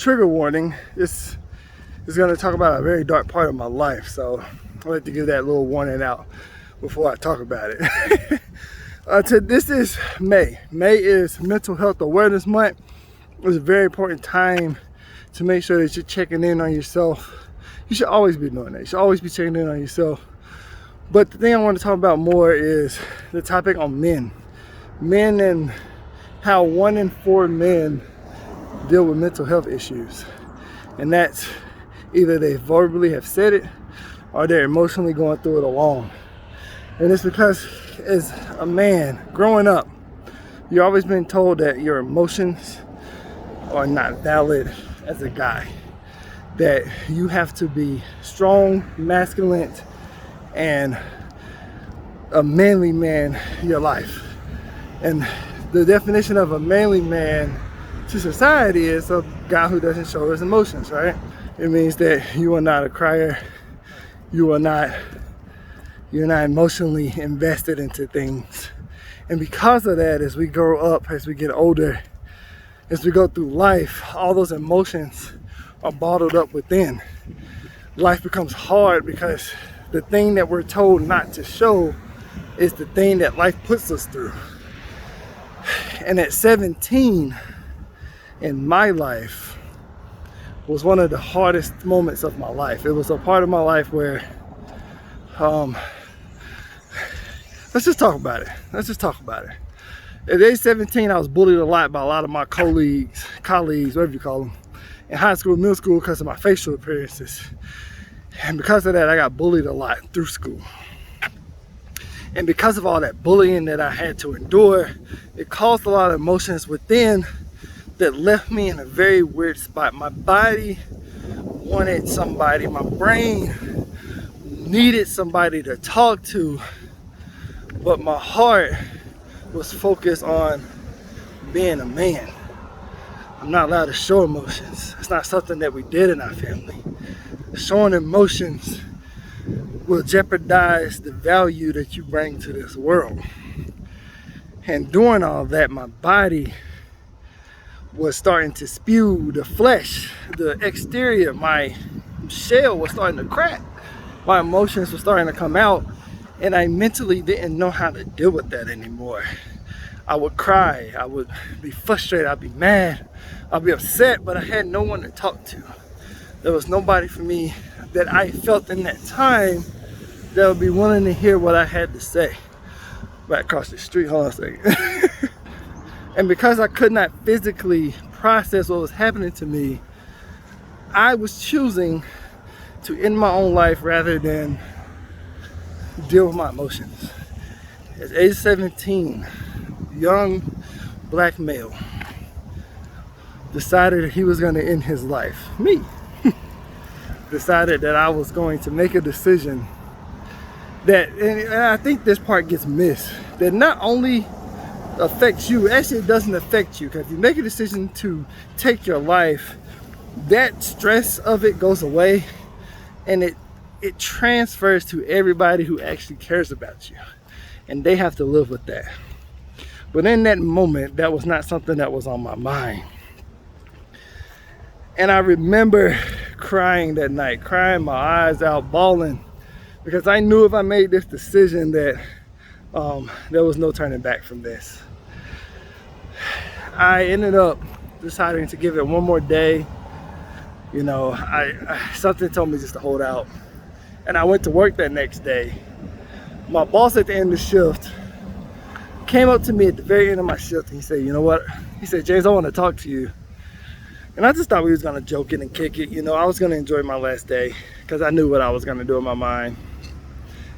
trigger warning. This is going to talk about a very dark part of my life, so I'd like to give that little warning out before I talk about it. This is May. May is Mental Health Awareness Month. It's a very important time to make sure that you're checking in on yourself. You should always be doing that. You should always be checking in on yourself. But the thing I want to talk about more is the topic on men. Men and how 1 in 4 men deal with mental health issues. And that's either they verbally have said it or they're emotionally going through it alone. And it's because as a man growing up, you've always been told that your emotions are not valid as a guy. That you have to be strong, masculine, and a manly man in your life. And the definition of a manly man to society is a guy who doesn't show his emotions, right? It means that you are not a crier, you're not emotionally invested into things. And because of that, as we grow up, as we get older, as we go through life, all those emotions are bottled up within. Life becomes hard because the thing that we're told not to show is the thing that life puts us through. And at 17 in my life was one of the hardest moments of my life. It was a part of my life where let's just talk about it. At age 17, I was bullied a lot by a lot of my colleagues, whatever you call them, in high school, middle school, because of my facial appearances. And because of that, I got bullied a lot through school. And because of all that bullying that I had to endure, it caused a lot of emotions within that left me in a very weird spot. My body wanted somebody, my brain needed somebody to talk to, but my heart was focused on being a man. I'm not allowed to show emotions. It's not something that we did in our family. Showing emotions will jeopardize the value that you bring to this world. And doing all that, my body was starting to spew the flesh, the exterior, my shell was starting to crack. My emotions were starting to come out, and I mentally didn't know how to deal with that anymore. I would cry, I would be frustrated, I'd be mad, I'd be upset, but I had no one to talk to. There was nobody for me that I felt in that time that would be willing to hear what I had to say. Right across the street, hold on a second. And because I could not physically process what was happening to me, I was choosing to end my own life rather than deal with my emotions. At age 17, young black male decided he was going to end his life. Me decided that I was going to make a decision that, and I think this part gets missed, that not only affects you, actually it doesn't affect you, because if you make a decision to take your life, that stress of it goes away, and it transfers to everybody who actually cares about you, and they have to live with that. But in that moment, that was not something that was on my mind. And I remember crying that night, crying my eyes out, bawling, because I knew if I made this decision that there was no turning back from this. I ended up deciding to give it one more day. You know, something told me just to hold out. And I went to work that next day. My boss at the end of the shift came up to me at the very end of my shift and he said, you know what? He said, James, I want to talk to you. And I just thought we was going to joke it and kick it. You know, I was going to enjoy my last day because I knew what I was going to do in my mind.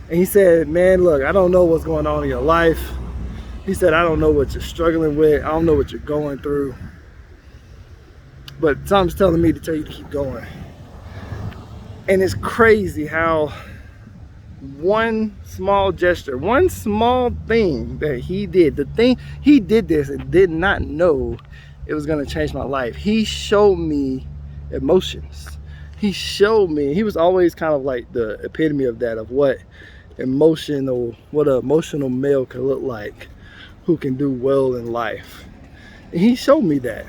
And he said, man, look, I don't know what's going on in your life. He said, I don't know what you're struggling with. I don't know what you're going through. But something's telling me to tell you to keep going. And it's crazy how one small gesture, one small thing that he did, he did this and did not know it was going to change my life. He showed me emotions. He showed me, he was always kind of like the epitome of that, of what an emotional male can look like, who can do well in life. And he showed me that.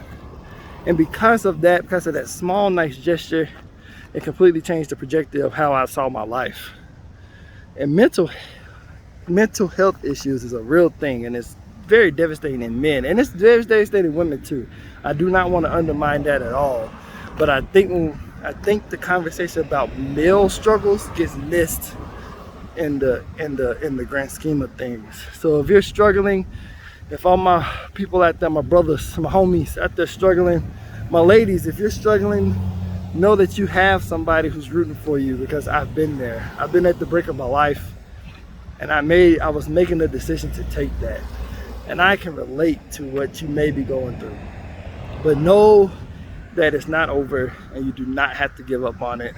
And because of that small, nice gesture, it completely changed the trajectory of how I saw my life. And mental health issues is a real thing, and it's very devastating in men, and it's very devastating in women too. I do not want to undermine that at all, but I think the conversation about male struggles gets missed in the grand scheme of things. So if you're struggling, if all my people out there, my brothers, my homies out there struggling, my ladies, if you're struggling, know that you have somebody who's rooting for you, because I've been there. I've been at the break of my life, and I was making the decision to take that. And I can relate to what you may be going through. But know that it's not over, and you do not have to give up on it.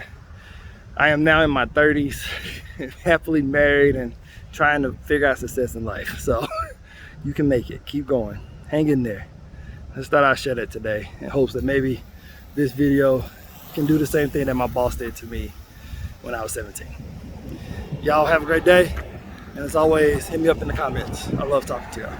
I am now in my 30s, happily married and trying to figure out success in life. So you can make it. Keep going. Hang in there. I just thought I'd share that today in hopes that maybe this video can do the same thing that my boss did to me when I was 17. Y'all have a great day. And as always, hit me up in the comments. I love talking to y'all.